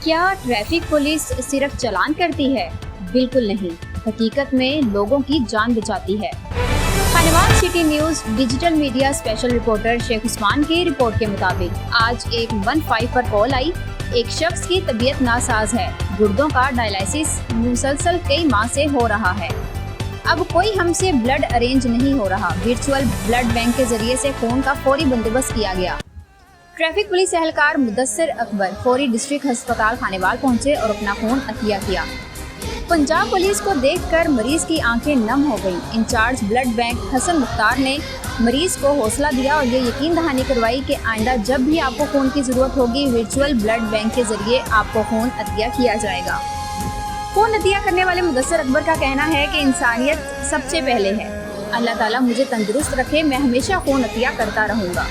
کیا traffic police صرف چالان کرتی ہے؟ بالکل نہیں، حقیقت میں لوگوں کی جان بچاتی ہے۔ Khanewal city news digital media special reporter شیخ عثمان کی رپورٹ کے مطابق آج ایک 15 پر کال آئی۔ ایک شخص کی طبیعت ناساز ہے، گردوں کا ڈائلائسس مسلسل کئی ماہ سے ہو رہا ہے۔ اب کوئی ہم سے بلڈ ارینج نہیں ہو رہا، ورچوئل بلڈ بینک کے ذریعے سے خون کا فوری بندوبست کیا گیا۔ ٹریفک پولیس اہلکار مدثر اکبر فوری ڈسٹرکٹ ہسپتال خانوال پہنچے اور اپنا خون عطیہ کیا۔ پنجاب پولیس کو دیکھ کر مریض کی آنکھیں نم ہو گئیں۔ انچارج بلڈ بینک حسن مختار نے مریض کو حوصلہ دیا اور یہ یقین دہانی کروائی کہ آئندہ جب بھی آپ کو خون کی ضرورت ہوگی، ورچوئل بلڈ بینک کے ذریعے آپ کو خون عطیہ کیا جائے گا۔ خون عطیہ کرنے والے مدثر اکبر کا کہنا ہے کہ انسانیت سب سے پہلے ہے۔ اللہ تعالیٰ مجھے تندرست رکھے، میں ہمیشہ خون عطیہ کرتا رہوں گا۔